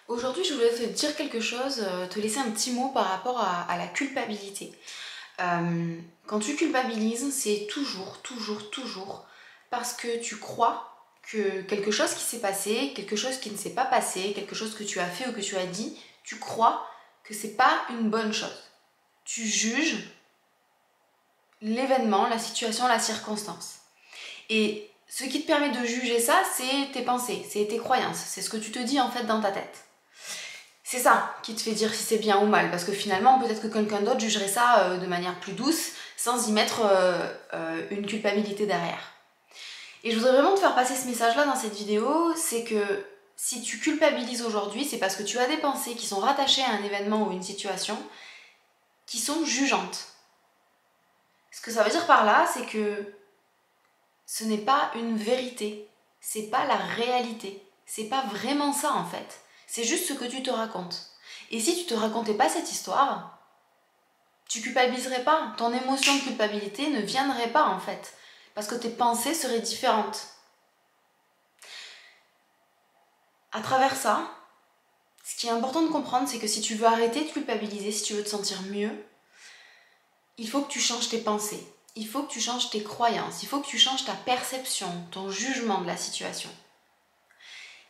Aujourd'hui, je voulais te dire quelque chose, te laisser un petit mot par rapport à la culpabilité. Quand tu culpabilises, c'est toujours parce que tu crois que quelque chose qui s'est passé, quelque chose qui ne s'est pas passé, quelque chose que tu as fait ou que tu as dit, tu crois que c'est pas une bonne chose. Tu juges l'événement, la situation, la circonstance. Et ce qui te permet de juger ça, c'est tes pensées, c'est tes croyances, c'est ce que tu te dis en fait dans ta tête. C'est ça qui te fait dire si c'est bien ou mal, parce que finalement, peut-être que quelqu'un d'autre jugerait ça de manière plus douce, sans y mettre une culpabilité derrière. Et je voudrais vraiment te faire passer ce message-là dans cette vidéo, c'est que si tu culpabilises aujourd'hui, c'est parce que tu as des pensées qui sont rattachées à un événement ou une situation qui sont jugeantes. Ce que ça veut dire par là, c'est que ce n'est pas une vérité, c'est pas la réalité, c'est pas vraiment ça en fait. C'est juste ce que tu te racontes. Et si tu te racontais pas cette histoire, tu culpabiliserais pas. Ton émotion de culpabilité ne viendrait pas en fait. Parce que tes pensées seraient différentes. À travers ça, ce qui est important de comprendre, c'est que si tu veux arrêter de culpabiliser, si tu veux te sentir mieux, il faut que tu changes tes pensées. Il faut que tu changes tes croyances. Il faut que tu changes ta perception, ton jugement de la situation.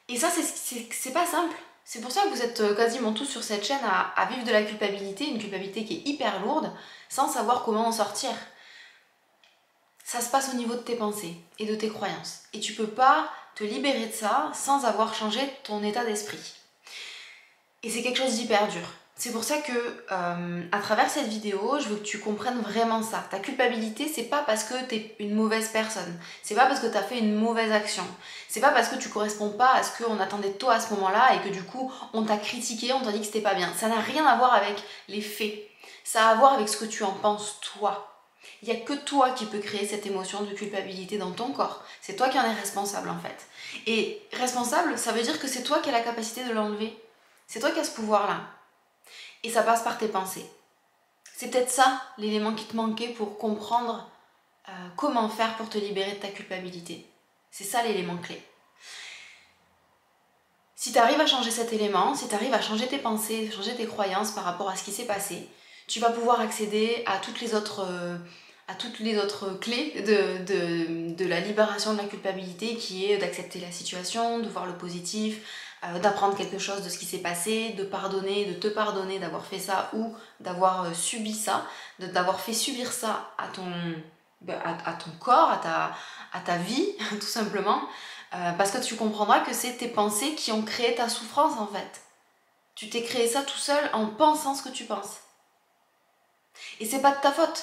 Et ça, c'est pas simple. C'est pour ça que vous êtes quasiment tous sur cette chaîne à vivre de la culpabilité, une culpabilité qui est hyper lourde, sans savoir comment en sortir. Ça se passe au niveau de tes pensées et de tes croyances. Et tu peux pas te libérer de ça sans avoir changé ton état d'esprit. Et c'est quelque chose d'hyper dur. C'est pour ça que, à travers cette vidéo, je veux que tu comprennes vraiment ça. Ta culpabilité, c'est pas parce que t'es une mauvaise personne. C'est pas parce que t'as fait une mauvaise action. C'est pas parce que tu corresponds pas à ce qu'on attendait de toi à ce moment-là et que du coup, on t'a critiqué, on t'a dit que c'était pas bien. Ça n'a rien à voir avec les faits. Ça a à voir avec ce que tu en penses toi. Il n'y a que toi qui peux créer cette émotion de culpabilité dans ton corps. C'est toi qui en es responsable en fait. Et responsable, ça veut dire que c'est toi qui as la capacité de l'enlever. C'est toi qui as ce pouvoir-là. Et ça passe par tes pensées. C'est peut-être ça l'élément qui te manquait pour comprendre comment faire pour te libérer de ta culpabilité. C'est ça l'élément clé. Si tu arrives à changer cet élément, si tu arrives à changer tes pensées, changer tes croyances par rapport à ce qui s'est passé, tu vas pouvoir accéder à toutes les autres clés de la libération de la culpabilité, qui est d'accepter la situation, de voir le positif, d'apprendre quelque chose de ce qui s'est passé, de pardonner, de te pardonner d'avoir fait ça ou d'avoir subi ça, d'avoir fait subir ça à ton corps, à ta vie, tout simplement, parce que tu comprendras que c'est tes pensées qui ont créé ta souffrance en fait. Tu t'es créé ça tout seul en pensant ce que tu penses. Et c'est pas de ta faute.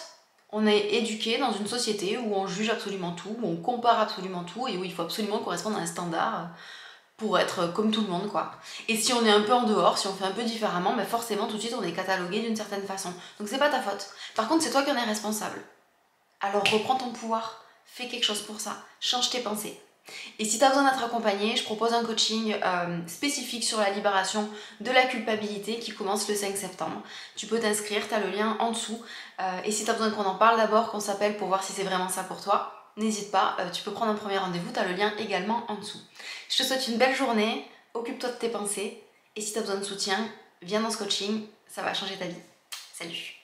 On est éduqué dans une société où on juge absolument tout, où on compare absolument tout et où il faut absolument correspondre à un standard pour être comme tout le monde, quoi. Et si on est un peu en dehors, si on fait un peu différemment, ben forcément tout de suite on est catalogué d'une certaine façon. Donc c'est pas ta faute. Par contre, c'est toi qui en es responsable. Alors reprends ton pouvoir, fais quelque chose pour ça, change tes pensées. Et si tu as besoin d'être accompagné, je propose un coaching spécifique sur la libération de la culpabilité qui commence le 5 septembre. Tu peux t'inscrire, tu as le lien en dessous. Et si tu as besoin qu'on en parle d'abord, qu'on s'appelle pour voir si c'est vraiment ça pour toi, n'hésite pas, tu peux prendre un premier rendez-vous, tu as le lien également en dessous. Je te souhaite une belle journée, occupe-toi de tes pensées. Et si tu as besoin de soutien, viens dans ce coaching, ça va changer ta vie. Salut!